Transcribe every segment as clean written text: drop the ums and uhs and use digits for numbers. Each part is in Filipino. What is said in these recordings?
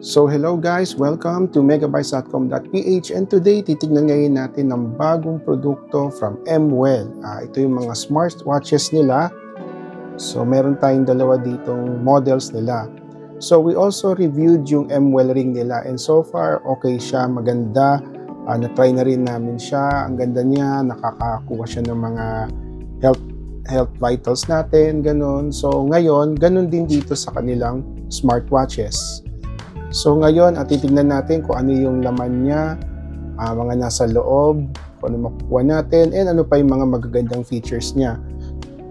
So hello guys, welcome to megabytes.com.ph and today titignan ngayon natin ng bagong produkto from MWell. Ito yung mga smartwatches nila. So meron tayong dalawa ditong models nila. So we also reviewed yung MWell ring nila and so far okay siya, maganda. Na-try na rin namin siya, ang ganda niya, nakakakuha siya ng mga health vitals natin, ganun. So ngayon, ganun din dito sa kanilang smartwatches. So ngayon, titignan natin kung ano yung laman niya, mga nasa loob, kung ano makukuha natin, and ano pa yung mga magagandang features niya.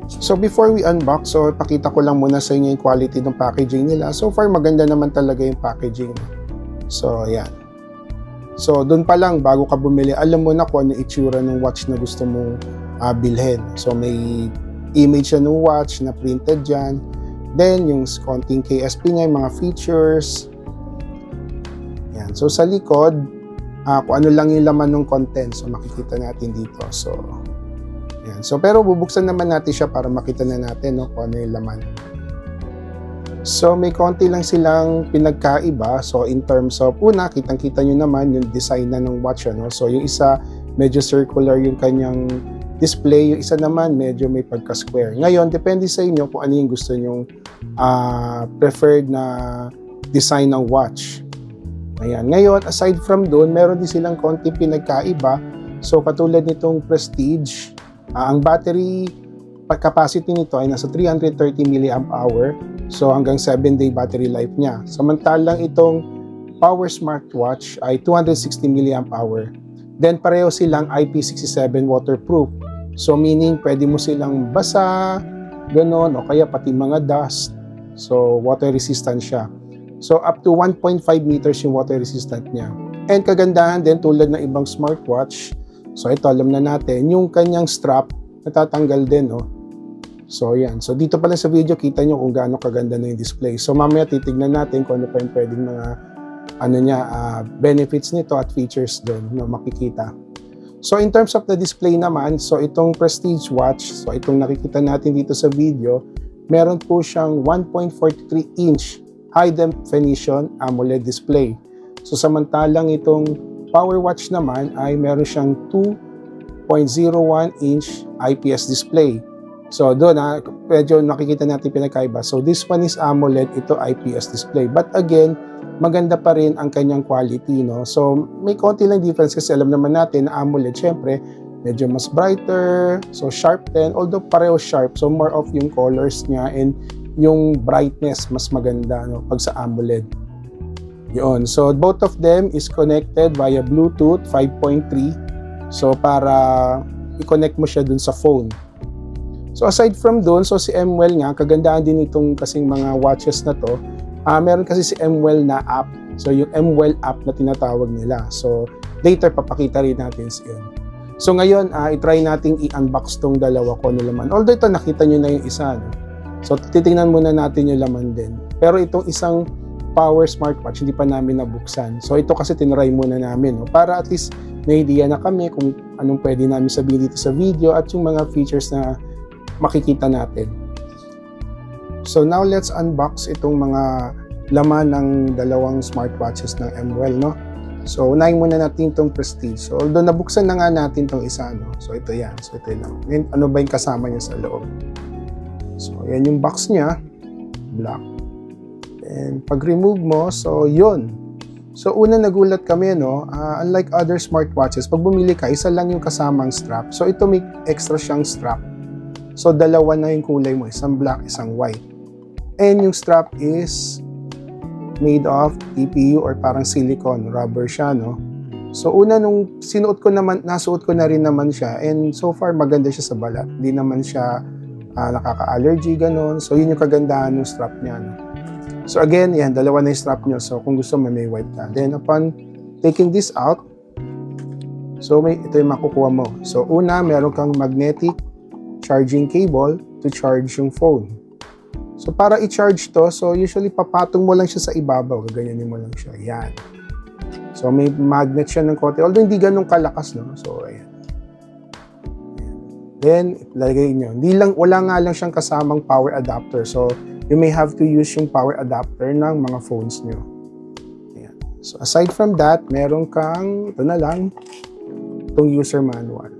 So before we unbox, so pakita ko lang muna sa inyo yung quality ng packaging nila. So far, maganda naman talaga yung packaging. So ayan. So doon pa lang, bago ka bumili, alam mo na kung ano itsura ng watch na gusto mong bilhin. So may image siya ng watch na printed dyan. Then yung konting KSP niya, yung mga features. So sa likod, kung ano lang yung laman ng content, so makikita natin dito. So, yan. So pero bubuksan naman natin siya para makita na natin kung ano yung laman. So may konti lang silang pinagkaiba. So in terms of, una, kitang-kita nyo naman yung design na ng watch. So yung isa, medyo circular yung kanyang display. Yung isa naman, medyo may pagka-square. Ngayon, depende sa inyo kung ano yung gusto nyong preferred na design ng watch. Ayan. Ngayon, aside from doon, meron din silang konti pinagkaiba. So, katulad nitong Prestige, ang battery capacity nito ay nasa 330 mAh. So, hanggang 7-day battery life niya. Samantalang itong Power Smartwatch ay 260 mAh. Then, pareho silang IP67 waterproof. So, meaning, pwede mo silang basa, ganon, o kaya pati mga dust. So, water resistant siya. So, up to 1.5 meters yung water resistant niya. And kagandahan din, tulad ng ibang smartwatch, so ito, alam na natin, yung kanyang strap, natatanggal din, So, yan. So, dito pala sa video, kita nyo kung gaano kaganda na yung display. So, mamaya titignan natin kung ano pa yung pwedeng mga, benefits nito at features doon na makikita. So, in terms of the display naman, so itong Prestige watch, so itong nakikita natin dito sa video, meron po siyang 1.43 inch high definition AMOLED display. So samantalang itong Power Watch naman ay meron siyang 2.01 inch IPS display. So doon medyo nakikita natin pinagkaiba. So this one is AMOLED, ito IPS display. But again, maganda pa rin ang kanyang quality, So may konti lang difference kasi alam naman natin na AMOLED syempre medyo mas brighter, so sharp din, although pareho sharp. So more of yung colors niya and yung brightness mas maganda pag sa AMOLED. Yun. So both of them is connected via Bluetooth 5.3. So para i-connect mo siya dun sa phone. So aside from dun, so si MWell nga, kagandahan din itong kasing mga watches na to. Meron kasi si MWell na app. So yung MWell app na tinatawag nila. So later papakita rin natin siya. So ngayon, i-try nating i-unbox tong dalawa ko na laman. Although ito nakita nyo na yung isa, So, titingnan muna natin yung laman din. Pero itong isang Power Smartwatch, hindi pa namin nabuksan. So, ito kasi tinry muna namin. Para at least may idea na kami kung anong pwede namin sabihin dito sa video at yung mga features na makikita natin. So, now let's unbox itong mga laman ng dalawang smartwatches ng MWell, So, unahin muna natin itong Prestige. So, although nabuksan na nga natin itong isa, So, ito yan. So, ito lang. And, ano ba yung kasama niya sa loob? So, yan yung box niya, black. And pag-remove mo, so yun. So, una nagulat kami, unlike other smartwatches, pag bumili ka, isa lang yung kasamang strap. So, ito may extra siyang strap. So, dalawa na yung kulay mo, isang black, isang white. And yung strap is made of TPU or parang silicone, rubber siya, So, una nung nasuot ko na rin naman siya, and so far maganda siya sa balat. Hindi naman siya nakaka-allergy, ganon. So, yun yung kagandahan ng strap niya, So, again, yan, dalawa na yung strap niyo. So, kung gusto mo, may white na. Then, upon taking this out, so, ito yung makukuha mo. So, una, meron kang magnetic charging cable to charge yung phone. So, para i-charge to, so, usually, papatong mo lang siya sa ibabaw. Gaganyanin mo lang siya. Yan. So, may magnet siya ng konti. Although, hindi ganun kalakas, So, ayan. Then, lagay nyo. Wala nga lang siyang kasamang power adapter. So, you may have to use yung power adapter ng mga phones nyo. So aside from that, meron kang, ito na lang, itong user manual.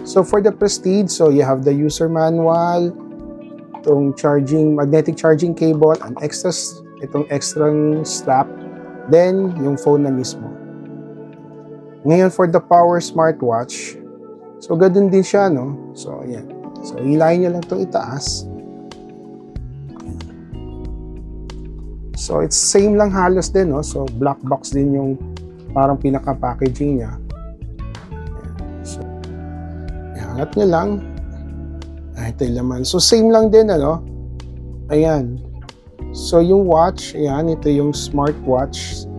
So for the Prestige, so you have the user manual, itong magnetic charging cable, itong extra strap, then yung phone na mismo. Ngayon for the Power Smartwatch, so ganun din siya, no? So ayan. So hilahin nyo lang itong itaas. So it's same lang halos din, no? So black box din yung parang pinaka-packaging niya. So iangat nyo lang. Ito yung laman. So same lang din, ano? Ayan. So yung watch, ayan, ito yung smartwatch.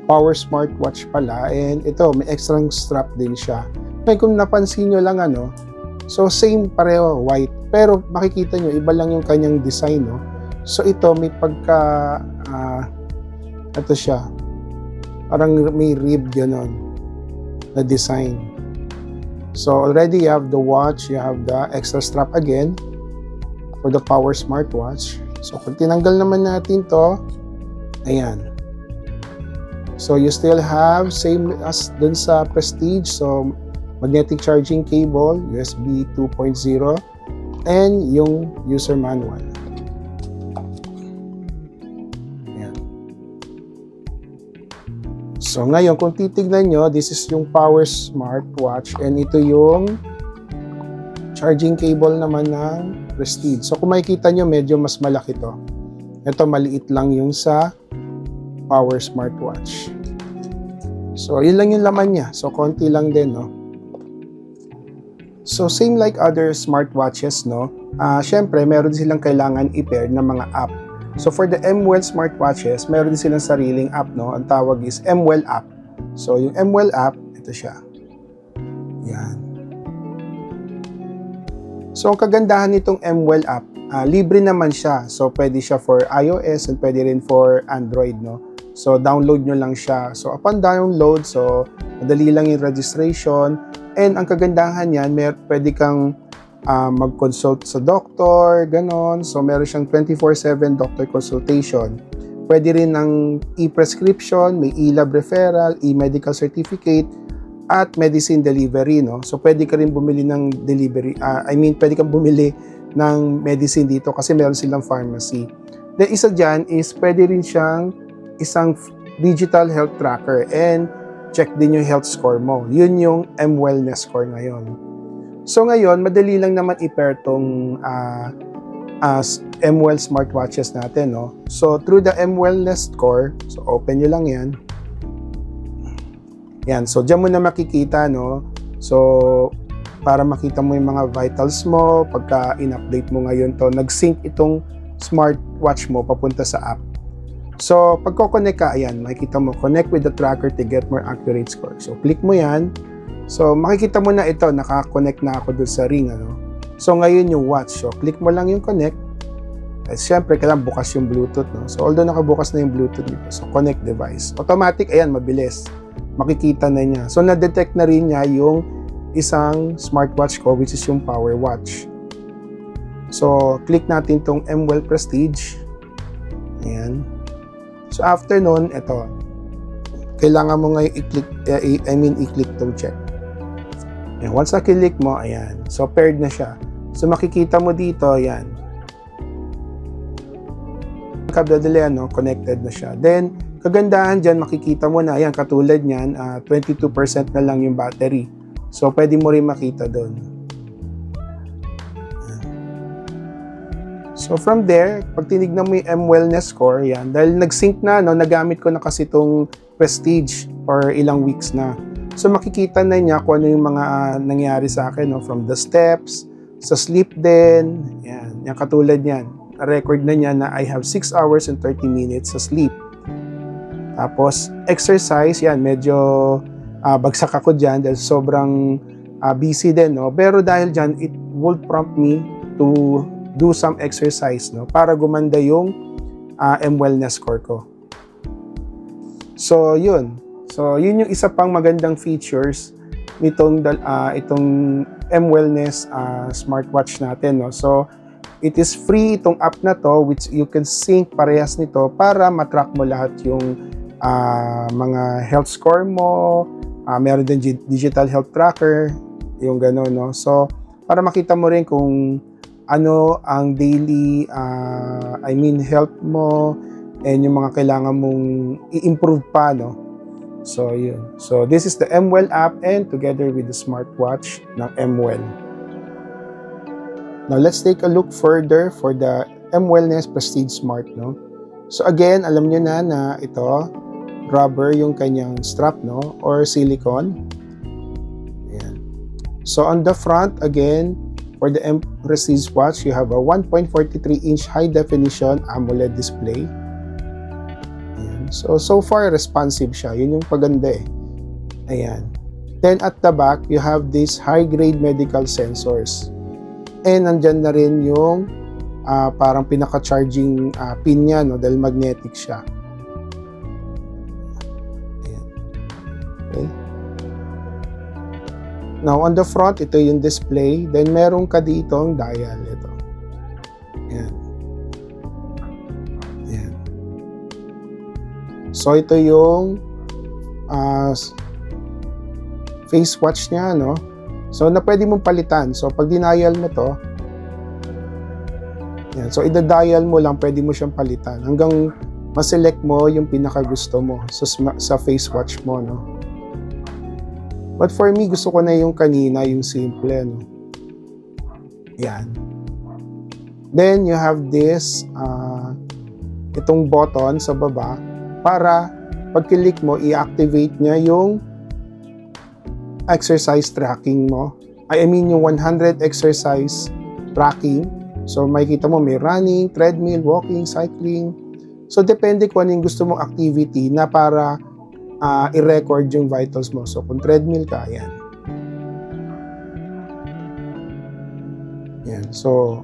Power smartwatch pala. And ito, may extra strap din siya. May kung napansin nyo lang, ano? So same pareho, white. Pero makikita nyo, iba lang yung kanyang design, no? So ito, may pagka, ito siya. Parang may rib gano'n na design. So already you have the watch, you have the extra strap again for the Power Smartwatch. So kung tinanggal naman natin to, ayan. So you still have same as dun sa Prestige, so magnetic charging cable, USB 2.0, and yung user manual. Ayan. So ngayon, kung titignan nyo, this is yung Power Smartwatch, and ito yung charging cable naman ng Prestige. So kung makikita nyo, medyo mas malaki to. Ito, maliit lang yung sa Power Smartwatch. So yun lang yung laman niya. So konti lang din, no? So same like other smartwatches, no? Syempre, meron din silang kailangan i-pair ng mga app. So for the MWell smartwatches, meron din silang sariling app, no? Ang tawag is MWell app. So yung MWell app, ito siya. Yan. So ang kagandahan nitong MWell app, libre naman siya. So pwede siya for iOS and pwede rin for Android, no? So download nyo lang siya. So upon download, so madali lang yung registration. And ang kagandahan yan, pwede kang mag-consult sa doctor, ganon. So meron siyang 24/7 doctor consultation. Pwede rin ng e-prescription, may e-lab referral, e-medical certificate, at medicine delivery, no? So pwede ka rin bumili ng delivery, pwede kang bumili ng medicine dito kasi meron silang pharmacy. Then isa dyan is pwede rin siyang isang digital health tracker and check din yung health score mo. Yun yung M-Wellness score ngayon. So ngayon, madali lang naman i-pair tong M-Well smartwatches natin, no? So through the M-Wellness score, so open nyo lang yan. Yan, so dyan mo na makikita, no? So para makita mo yung mga vitals mo, pagka in-update mo ngayon to, nag-sync itong smartwatch mo papunta sa app. So, pagko-connect ka, ayan, makikita mo, connect with the tracker to get more accurate score. So, click mo yan. So, makikita mo na ito, naka-connect na ako dun sa ring, ano. So, ngayon yung watch. So, click mo lang yung connect. At syempre, kailangan bukas yung Bluetooth, no. So, although nakabukas na yung Bluetooth dito, so connect device. Automatic, ayan, mabilis. Makikita na niya. So, na-detect na rin niya yung isang smartwatch ko, which is yung Power Watch. So, click natin tong MWell Prestige. Ayan. So, after nun, ito. Kailangan mo ngayon i-click, i-click tong check. Ayan. Once na-click mo, ayan. So, paired na siya. So, makikita mo dito, ayan. Kabadali, ano, connected na siya. Then, kagandahan dyan, makikita mo na, ayan, katulad niyan, 22% na lang yung battery. So, pwede mo rin makita doon. So, from there, pag tinignan mo yung M-Wellness score, yan, dahil nag-sync na, no, nagamit ko na kasi itong Prestige for ilang weeks na. So, makikita na niya kung ano yung mga nangyari sa akin, no, from the steps, sa sleep din, yan, yung katulad yan. Record na niya na I have 6 hours and 30 minutes sa sleep. Tapos, exercise, yan, medyo bagsak ako dyan dahil sobrang busy din, no? Pero dahil dyan, it will prompt me to do some exercise, no? Para gumanda yung M-Wellness score ko. So, yun. So, yun yung isa pang magandang features nitong itong M-Wellness smartwatch natin, no? So, it is free itong app na to which you can sync parehas nito para matrack mo lahat yung mga health score mo, meron din digital health tracker, yung gano'n, no? So, para makita mo rin kung ano ang daily, health mo, and yung mga kailangan mong i-improve pa, no? So, yun. So, this is the MWell app and together with the smartwatch ng MWell. Now, let's take a look further for the MWellness Prestige Smart, no? So, again, alam nyo na ito, rubber yung kanyang strap, no? Or silicone. Ayan. So, on the front, again, for the M Prestige watch, you have a 1.43-inch high-definition AMOLED display. Ayan. So far, responsive siya. Yun yung paganda eh. Ayan. Then, at the back, you have these high-grade medical sensors. And nandyan na rin yung parang pinaka-charging pin niya, no? Dahil magnetic siya. Ayan. Okay. Now, on the front, ito yung display. Then, meron ka dito ang dial. Ito. Ayan. Ayan. So, ito yung face watch niya, no? So, na pwede mong palitan. So, pag dinial mo to, yan. So, ida-dial mo lang, pwede mo siyang palitan. Hanggang ma-select mo yung pinaka-gusto mo sa face watch mo, no? But for me, gusto ko na yung kanina, yung simple, no? Yan. Then, you have this, itong button sa baba, para pag-click mo, i-activate niya yung exercise tracking mo. Yung 100 exercise tracking. So, makikita mo may running, treadmill, walking, cycling. So, depende kung anong gusto mong activity na para i-record yung vitals mo. So, kung treadmill ka, yan. Yan. So,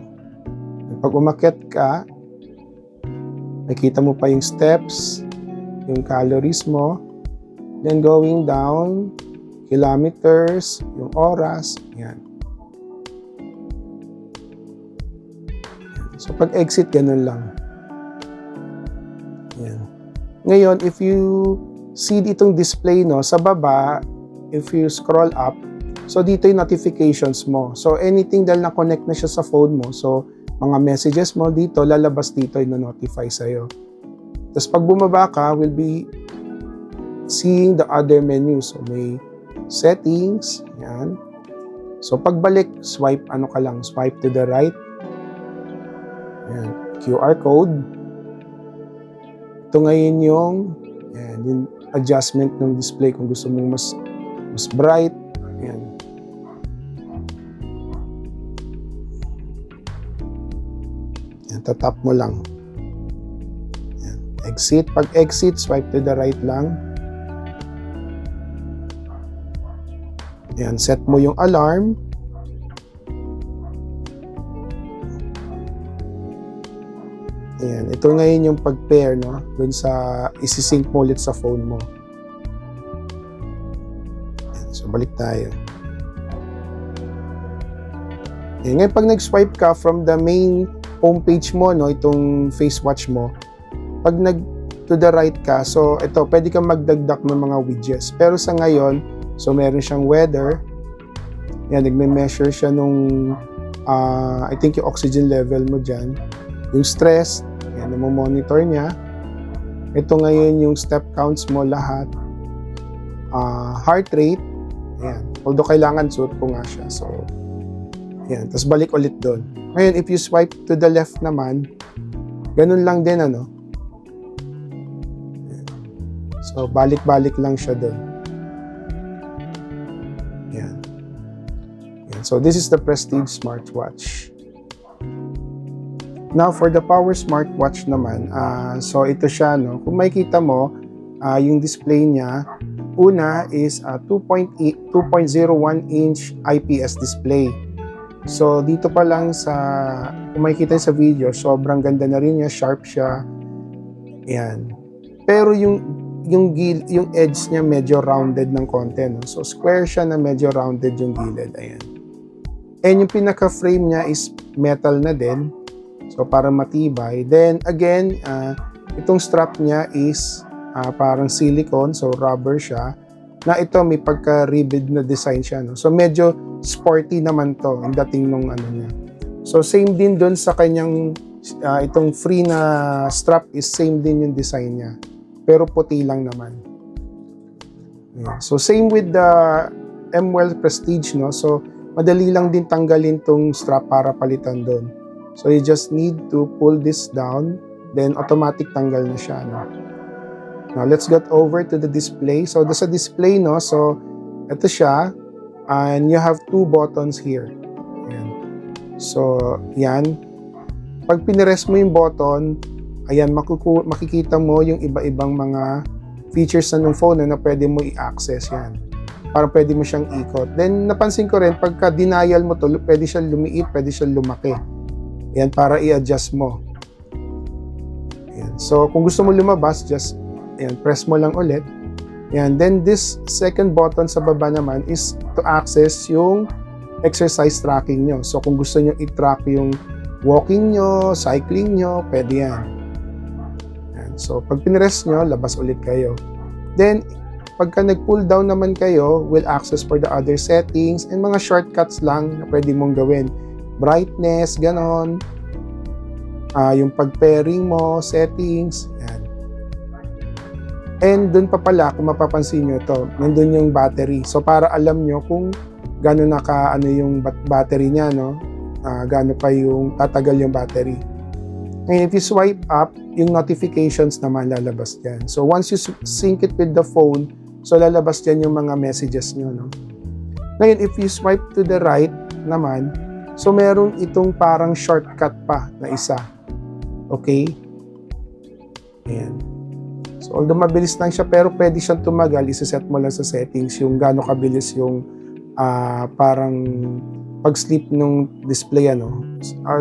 pag umakyat ka, nakita mo pa yung steps, yung calories mo. Then, going down, kilometers, yung oras, yan. So, pag exit, ganun lang. Yan. Ngayon, if you see ditong display, no, sa baba, if you scroll up, so dito yung notifications mo. So, anything dahil na-connect na siya sa phone mo, so, mga messages mo dito, lalabas dito, yung notify sa'yo. Tapos, pag bumaba ka, will be seeing the other menu. So, may settings, yan. So, pagbalik, swipe to the right. Yan, QR code. Ito ngayon yung adjustment ng display kung gusto mong mas bright. Yan. Yan, tatap mo lang. Yan. Exit. Pag exit, swipe to the right lang. Yan, set mo yung alarm. Ayan, ito ngayon yung pag-pair, no? Dun sa isi-sync mo ulit sa phone mo. Ayan, so, balik tayo. Ayan, ngayon, pag nag-swipe ka from the main homepage mo, no? Itong face watch mo, pag to the right ka, so, ito, pwede kang magdagdag ng mga widgets. Pero sa ngayon, so, meron siyang weather. Ayan, nagme-measure siya nung, I think yung oxygen level mo dyan. Yung stress, yan, monitor niya. Ito ngayon yung step counts mo lahat. Heart rate, ayan. Although kailangan suit ko nga siya. So, ayan. Tapos balik ulit doon. Ngayon, if you swipe to the left naman, ganun lang din, ano? Ayan. So, balik-balik lang siya doon. Ayan. Ayan. So, this is the Prestige smartwatch. Now, for the Power Smartwatch naman, so ito siya, no? Kung makikita mo, yung display niya, una is 2.01-inch IPS display. So, dito pa lang sa, kung makikita sa video, sobrang ganda na rin niya, sharp siya. Ayan. Pero yung edge niya medyo rounded ng konti, no? So, square siya na medyo rounded yung gilid. Ayan. And yung pinaka-frame niya is metal na din. So, para matibay. Then, again, itong strap niya is parang silicone, so rubber siya, na ito may pagka-ribbed na design siya, no? So medyo sporty naman to yung dating nung ano niya. So same din doon sa kanyang itong free na strap is same din yung design niya. Pero puti lang naman. Ayan. So same with the MWell Prestige, no? So madali lang din tanggalin tong strap para palitan doon. So you just need to pull this down, then automatic tanggal na siya, no? Now let's get over to the display. So sa display, no? So ito siya, and you have two buttons here. Ayan. So yan. Pag pinress mo yung button, ayan, makikita mo yung iba-ibang mga features na ng phone na pwede mo i-access yan. Parang pwede mo siyang ikot. Then, napansin ko rin, pagka denial mo to, pwede siyang lumiit, pwede siyang lumaki. Ayan, para i-adjust mo. Ayan. So, kung gusto mo lumabas, just, ayan, press mo lang ulit. Ayan. Then, this second button sa baba naman is to access yung exercise tracking nyo. So, kung gusto nyo i-track yung walking nyo, cycling nyo, pwede yan. Ayan. So, pag pinress nyo, labas ulit kayo. Then, pagka nag-pull down naman kayo, will access for the other settings and mga shortcuts lang na pwede mong gawin. Brightness, ganon. Yung pag-pairing mo, settings, yan. And dun pa pala, kung mapapansin nyo ito, nandun yung battery. So, para alam nyo kung gano'n ano yung battery niya, no? Gano'n pa yung tatagal yung battery. Ngayon, if you swipe up, yung notifications naman lalabas dyan. So, once you sync it with the phone, so lalabas dyan yung mga messages nyo, no? Ngayon, if you swipe to the right naman, so meron itong parang shortcut pa na isa. Okay? Ayan. So, although mabilis lang siya, pero pwede siyang tumagal, isa-set mo lang sa settings yung gaano kabilis yung parang pag-sleep nung display, ano.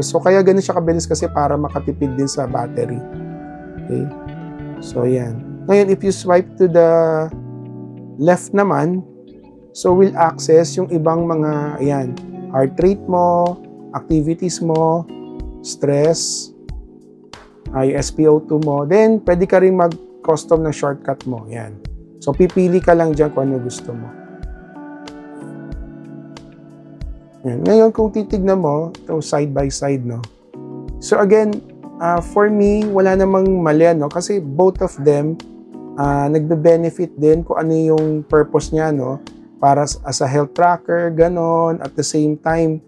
So, kaya ganun siya kabilis kasi para makatipid din sa battery. Okay? So, ayan. Ngayon, if you swipe to the left naman, so will access yung ibang mga, ayan, heart rate mo, activities mo, stress, yung SpO2 mo. Then, pwede ka rin mag-custom ng shortcut mo. Ayan. So, pipili ka lang dyan kung ano gusto mo. Ayan. Ngayon, kung titignan mo, ito side by side, no? So, again, for me, wala namang mali, no? Kasi both of them, nagbe-benefit din kung ano yung purpose niya, no? Para as a health tracker, ganon. At the same time,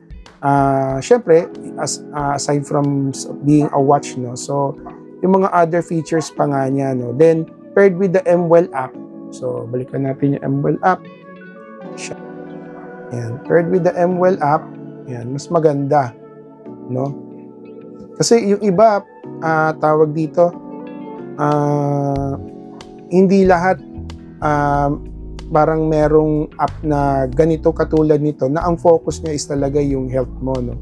syempre, aside from being a watch, no? So, yung mga other features pa nga niya, no? Then, paired with the MWell app. So, balikan natin yung MWell app. Ayan. Paired with the MWell app, ayan, mas maganda, no? Kasi yung iba, tawag dito, hindi lahat parang merong app na ganito katulad nito na ang focus niya is talaga yung health mo, no?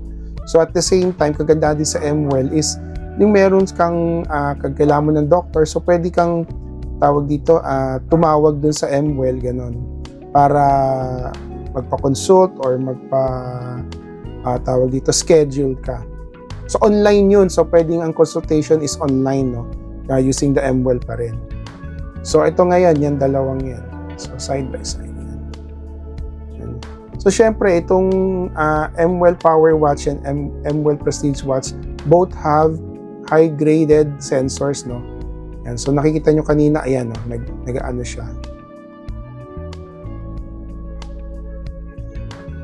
So at the same time, kaganda din sa MWell is yung meron kang kailangan mo ng doctor, so pwede kang tawag dito, tumawag dun sa MWell, ganon, para magpa-consult or tawag dito, schedule ka. So online yun, so pwedeng ang consultation is online, no? Using the MWell pa rin. So, ito ngayon, yan, dalawang yan. So, side by side yan. So, syempre, itong MWell Power Watch and MWell Prestige Watch both have high-graded sensors, no? Yan. So, nakikita nyo kanina, ayan, no? Nag-ano siya.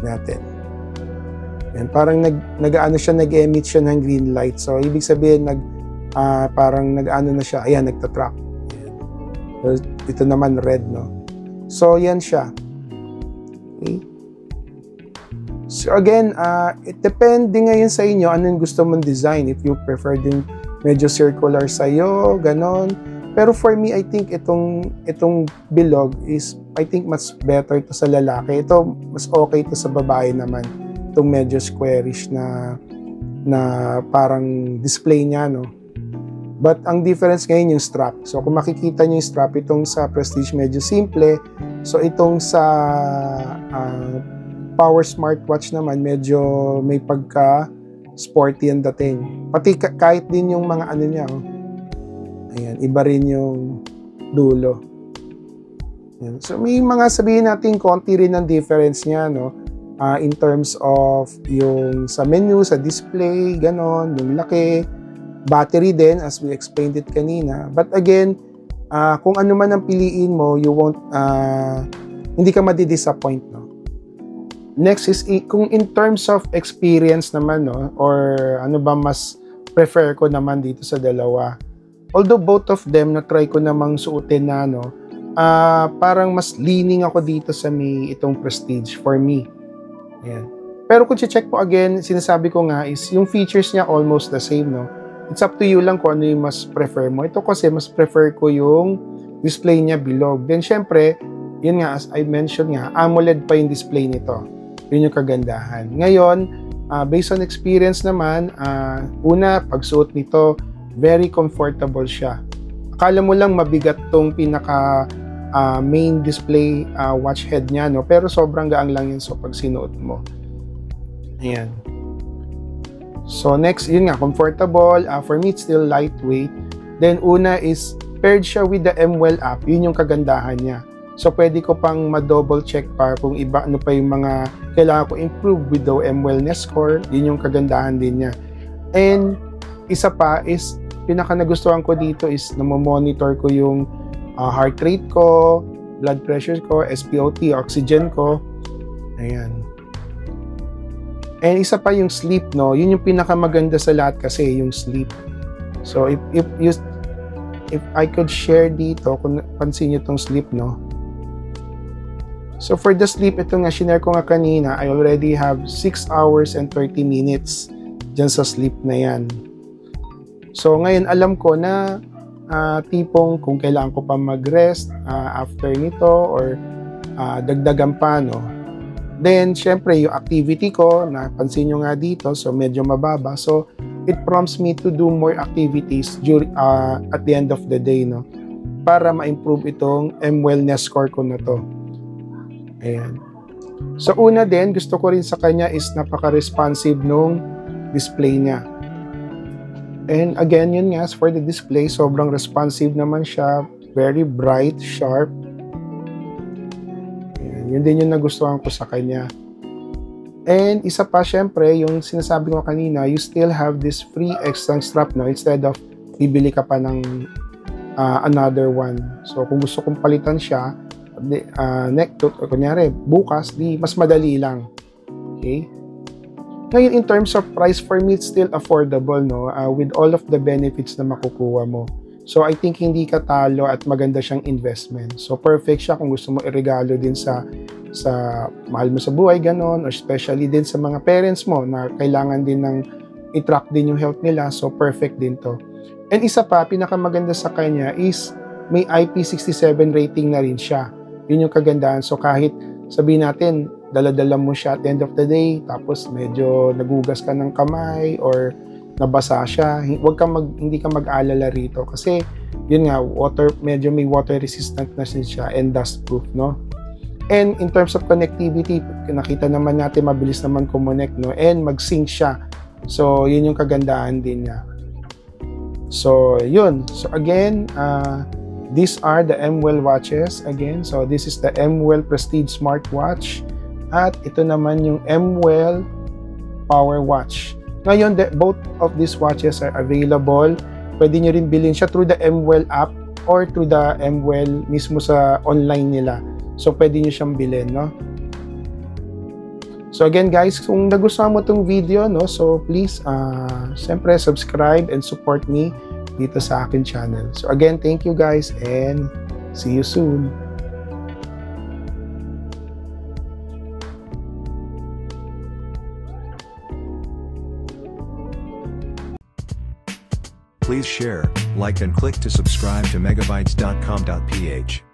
Natin. Yan. Parang nag-ano siya, nag-emit siya ng green light. So, ibig sabihin, parang nag-ano na siya. Ayan, nagtatrack. Ito naman red, no? So, yan siya. Okay. So, again, it depende ngayon sa inyo anong gusto mong design. If you prefer din medyo circular sa'yo, ganon. Pero for me, I think itong bilog is, I think mas better ito sa lalaki. Ito, mas okay ito sa babae naman. Itong medyo squarish na parang display niya, no? But ang difference ngayon yung strap. So kung makikita niyo yung strap, itong sa Prestige medyo simple. So itong sa Power Smartwatch naman, medyo may pagka-sporty ang dating. Pati kahit din yung mga ano niya. Oh. Ayan, iba rin yung dulo. Yan. So may mga sabihin natin konti rin ng difference niya, no? In terms of yung sa menu, sa display, ganon, yung laki, battery din as we explained it kanina. But again, kung ano man ang piliin mo, you won't hindi ka madi-disappoint, no? Next is kung in terms of experience naman, no, or ano ba mas prefer ko naman dito sa dalawa. Although both of them na try ko namang suotin na, no, parang mas leaning ako dito sa may itong Prestige for me. Ayan. Pero kung check po again, sinasabi ko nga is yung features niya almost the same, no. It's up to you lang kung ano yung mas prefer mo. Ito kasi mas prefer ko yung display niya bilog. Then syempre, yun nga as I mentioned nga, AMOLED pa yung display nito. Yun yung kagandahan. Ngayon, based on experience naman, una, pagsuot nito, very comfortable siya. Akala mo lang mabigat tong pinaka main display watch head niya, no? Pero sobrang gaang lang yun so pag sinuot mo. Ayan. So next, yun nga, comfortable. For me, it's still lightweight. Then una is, paired siya with the MWell app. Yun yung kagandahan niya. So, pwede ko pang ma-double check pa kung iba, ano pa yung mga kailangan ko improve with the MWellness score. Yun yung kagandahan din niya. And, isa pa is, pinaka nagustuhan ko dito is namomonitor ko yung heart rate ko, blood pressure ko, SpO2, oxygen ko. Ayan. And isa pa yung sleep, no? Yun yung pinakamaganda sa lahat kasi, yung sleep. So, if I could share dito, kung pansin nyo tong sleep, no? So for the sleep, ito nga, shinare ko nga kanina, I already have 6 hours and 30 minutes dyan sa sleep na yan. So ngayon, alam ko na tipong kung kailangan ko pa mag-rest after nito or dagdagan pa, no? Then, syempre, yung activity ko, napansin nyo nga dito, so medyo mababa. So, it prompts me to do more activities at the end of the day, no? Para ma-improve itong MWellness score ko na to. Ayan. So una din, gusto ko rin sa kanya is napaka-responsive nung display niya. And again, yun nga, for the display, sobrang responsive naman siya. Very bright, sharp. Ayan. Yun din yung nagustuhan ko sa kanya. And isa pa, syempre, yung sinasabi ko kanina, you still have this free extra strap, no? Instead of bibili ka pa ng another one. So kung gusto kong palitan siya, kunyari, bukas, mas madali lang. Okay? Ngayon, in terms of price, for me, it's still affordable, no? With all of the benefits na makukuha mo. So, I think hindi ka talo at maganda siyang investment. So, perfect siya kung gusto mo iregalo din sa mahal mo sa buhay, ganon, or especially din sa mga parents mo na kailangan din ng i-track din yung health nila. So, perfect din to. And isa pa, pinakamaganda sa kanya is may IP67 rating na rin siya. Yun yung kagandahan. So kahit sabihin natin, dala-dala mo siya at the end of the day, tapos medyo nagugas ka ng kamay or nabasa siya, hindi ka mag-alala rito. Kasi yun nga, medyo may water resistant na siya and dust proof, no? And in terms of connectivity, nakita naman natin mabilis naman connect, no? And mag-sync siya. So yun yung kagandahan din niya. So yun. So again, these are the MWell watches again. So this is the MWell Prestige Smartwatch at ito naman yung MWell Power Watch. Ngayon, both of these watches are available. Pwede nyo rin bilhin siya through the MWell app or through the MWell mismo sa online nila. So pwede nyo siyang bilhin, no? So again guys, kung nagustuhan mo itong video, no, so please, siyempre subscribe and support me dito sa akin channel. So again, thank you guys and see you soon. Please share, like and click to subscribe to megabytes.com.ph.